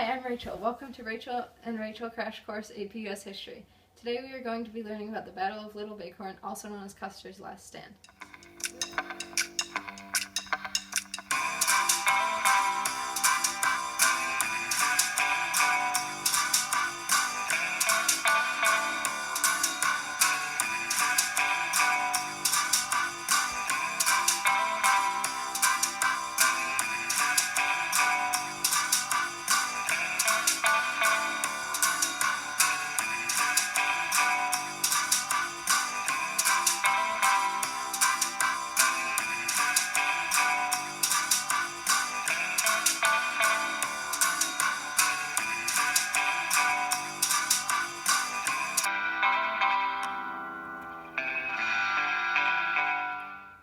Hi, I'm Rachel. Welcome to Rachel and Rachel Crash Course APUS History. Today we are going to be learning about the Battle of Little Bighorn, also known as Custer's Last Stand.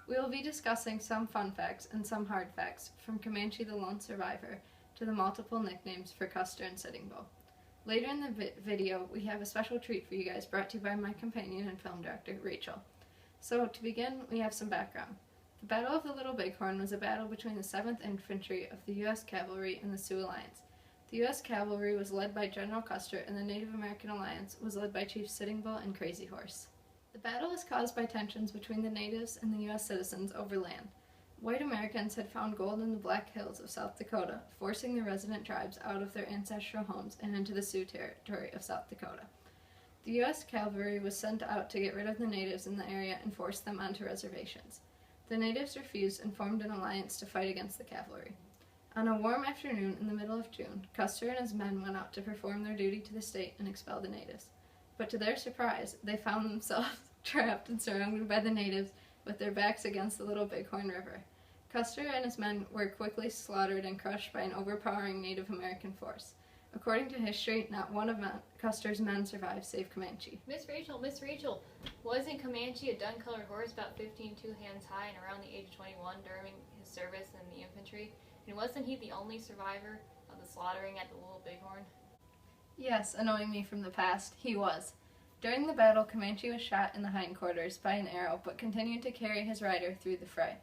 We will be discussing some fun facts and some hard facts, from Comanche the Lone Survivor to the multiple nicknames for Custer and Sitting Bull. Later in the video, we have a special treat for you guys brought to you by my companion and film director, Rachel. So to begin, we have some background. The Battle of the Little Bighorn was a battle between the 7th Infantry of the U.S. Cavalry and the Sioux Alliance. The U.S. Cavalry was led by General Custer, and the Native American Alliance was led by Chief Sitting Bull and Crazy Horse. The battle was caused by tensions between the natives and the U.S. citizens over land. White Americans had found gold in the Black Hills of South Dakota, forcing the resident tribes out of their ancestral homes and into the Sioux territory of South Dakota. The U.S. cavalry was sent out to get rid of the natives in the area and force them onto reservations. The natives refused and formed an alliance to fight against the cavalry. On a warm afternoon in the middle of June, Custer and his men went out to perform their duty to the state and expel the natives. But to their surprise, they found themselves trapped and surrounded by the natives with their backs against the Little Bighorn River. Custer and his men were quickly slaughtered and crushed by an overpowering Native American force. According to history, not one of Custer's men survived, save Comanche. Miss Rachel, wasn't Comanche a dun-colored horse about 15 2 hands high and around the age of 21 during his service in the infantry? And wasn't he the only survivor of the slaughtering at the Little Bighorn? Yes, annoying me from the past, he was. During the battle, Comanche was shot in the hindquarters by an arrow, but continued to carry his rider through the fray.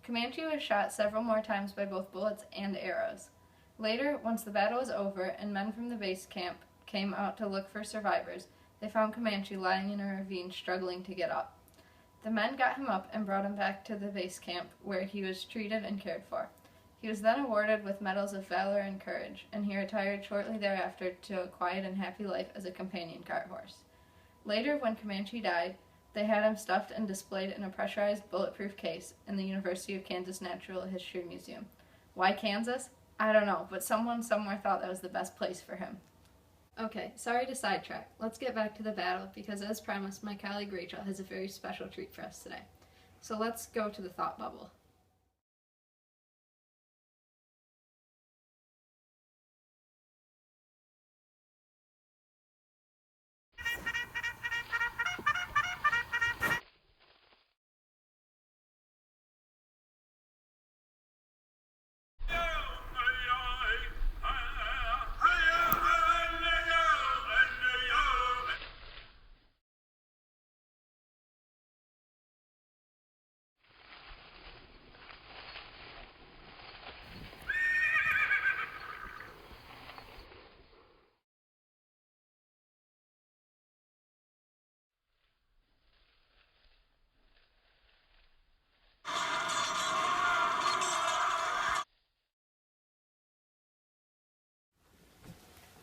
Comanche was shot several more times by both bullets and arrows. Later, once the battle was over and men from the base camp came out to look for survivors, they found Comanche lying in a ravine struggling to get up. The men got him up and brought him back to the base camp, where he was treated and cared for. He was then awarded with medals of valor and courage, and he retired shortly thereafter to a quiet and happy life as a companion cart horse. Later, when Comanche died, they had him stuffed and displayed in a pressurized bulletproof case in the University of Kansas Natural History Museum. Why Kansas? I don't know, but someone somewhere thought that was the best place for him. Okay, sorry to sidetrack. Let's get back to the battle, because as promised, my colleague Rachel has a very special treat for us today. So let's go to the thought bubble.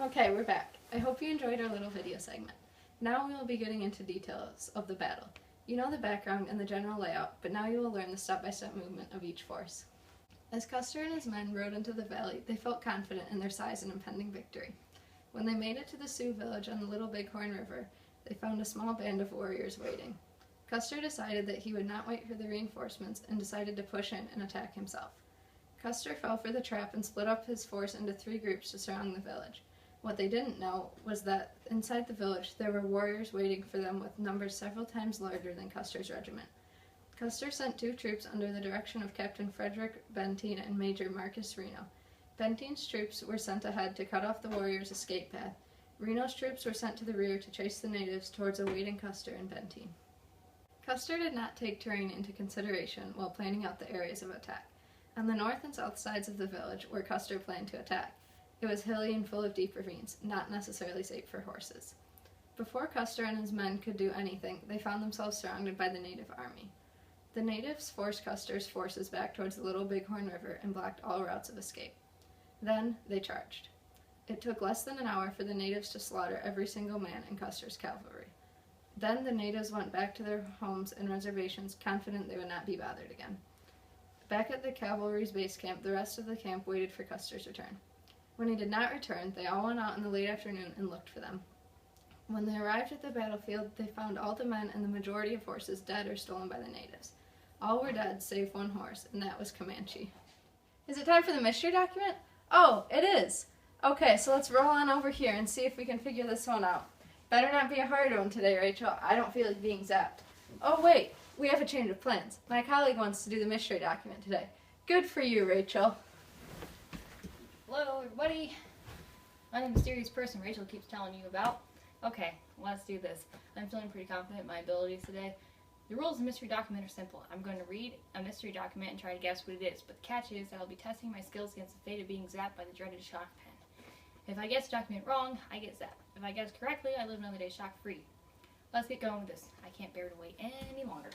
Okay, we're back. I hope you enjoyed our little video segment. Now we will be getting into details of the battle. You know the background and the general layout, but now you will learn the step-by-step movement of each force. As Custer and his men rode into the valley, they felt confident in their size and impending victory. When they made it to the Sioux village on the Little Bighorn River, they found a small band of warriors waiting. Custer decided that he would not wait for the reinforcements and decided to push in and attack himself. Custer fell for the trap and split up his force into 3 groups to surround the village. What they didn't know was that inside the village there were warriors waiting for them with numbers several times larger than Custer's regiment. Custer sent 2 troops under the direction of Captain Frederick Benteen and Major Marcus Reno. Benteen's troops were sent ahead to cut off the warriors' escape path. Reno's troops were sent to the rear to chase the natives towards awaiting Custer and Benteen. Custer did not take terrain into consideration while planning out the areas of attack. On the north and south sides of the village, where Custer planned to attack, It was hilly and full of deep ravines, not necessarily safe for horses. Before Custer and his men could do anything, they found themselves surrounded by the native army. The natives forced Custer's forces back towards the Little Bighorn River and blocked all routes of escape. Then they charged. It took less than an hour for the natives to slaughter every single man in Custer's cavalry. Then the natives went back to their homes and reservations, confident they would not be bothered again. Back at the cavalry's base camp, the rest of the camp waited for Custer's return. When he did not return, they all went out in the late afternoon and looked for them. When they arrived at the battlefield, they found all the men and the majority of horses dead or stolen by the natives. All were dead save one horse, and that was Comanche. Is it time for the mystery document? Oh, it is! Okay, so let's roll on over here and see if we can figure this one out. Better not be a hard one today, Rachel. I don't feel like being zapped. Oh wait, we have a change of plans. My colleague wants to do the mystery document today. Good for you, Rachel. Hello, everybody. I'm the mysterious person Rachel keeps telling you about. Okay, let's do this. I'm feeling pretty confident in my abilities today. The rules of the mystery document are simple. I'm going to read a mystery document and try to guess what it is, but the catch is that I'll be testing my skills against the fate of being zapped by the dreaded shock pen. If I guess the document wrong, I get zapped. If I guess correctly, I live another day shock-free. Let's get going with this. I can't bear to wait any longer.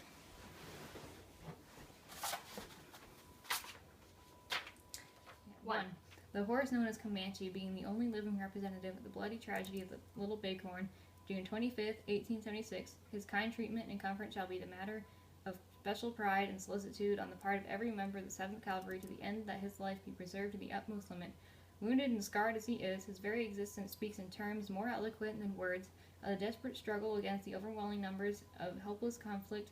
One. The horse known as Comanche being the only living representative of the bloody tragedy of the Little Bighorn, June 25th, 1876, his kind treatment and comfort shall be the matter of special pride and solicitude on the part of every member of the 7th Cavalry to the end that his life be preserved to the utmost limit. Wounded and scarred as he is, his very existence speaks in terms more eloquent than words of the desperate struggle against the overwhelming numbers of helpless conflict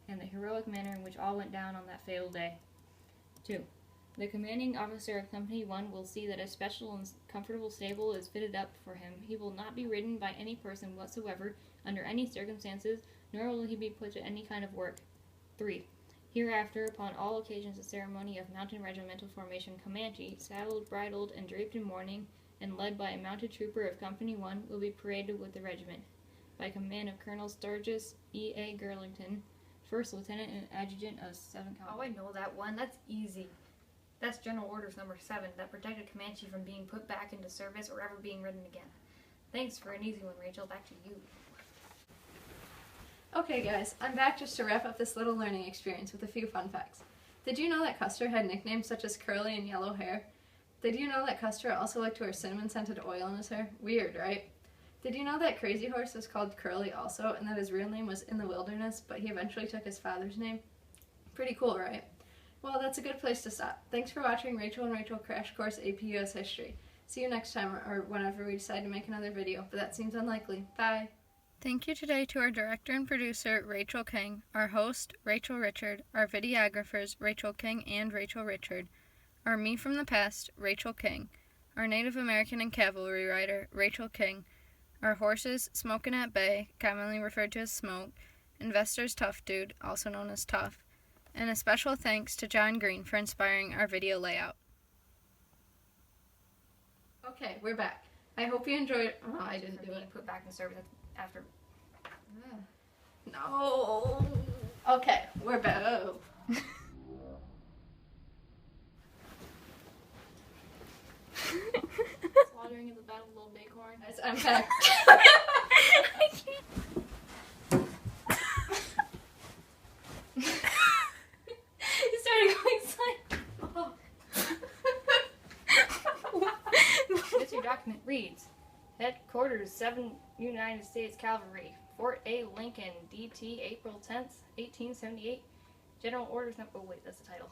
and the heroic manner in which all went down on that fatal day. 2. The commanding officer of Company 1 will see that a special and comfortable stable is fitted up for him. He will not be ridden by any person whatsoever, under any circumstances, nor will he be put to any kind of work. 3. Hereafter, upon all occasions of ceremony of mountain regimental formation, Comanche, saddled, bridled, and draped in mourning, and led by a mounted trooper of Company 1, will be paraded with the regiment, by command of Colonel Sturgis E. A. Gurlington, First Lieutenant and Adjutant of 7th Cavalry. Oh, I know that one. That's easy. That's General Orders Number 7 that protected Comanche from being put back into service or ever being ridden again. Thanks for an easy one, Rachel. Back to you. Okay guys, I'm back just to wrap up this little learning experience with a few fun facts. Did you know that Custer had nicknames such as curly and yellow hair? Did you know that Custer also liked to wear cinnamon-scented oil in his hair? Weird, right? Did you know that Crazy Horse was called Curly also, and that his real name was In the Wilderness, but he eventually took his father's name? Pretty cool, right? Well, that's a good place to stop. Thanks for watching Rachel and Rachel Crash Course APUS History. See you next time, or whenever we decide to make another video, but that seems unlikely. Bye! Thank you today to our director and producer, Rachel King, our host, Rachel Richard, our videographers, Rachel King and Rachel Richard, our Me from the Past, Rachel King, our Native American and Cavalry rider, Rachel King, our horses, Smokin' at Bay, commonly referred to as Smoke, Investor's Tough Dude, also known as Tough, and a special thanks to John Green for inspiring our video layout. Okay, we're back. I hope you enjoyed. Oh, I didn't do it. Put back in service after. No. Okay, we're back. Oh. Slaughtering of the Battle of Little Bighorn. Guys, I'm back. You started going silent. Oh. Mystery document reads: Headquarters 7 United States Cavalry, Fort A. Lincoln, DT, April 10th, 1878. General Orders Number. Oh wait, that's the title.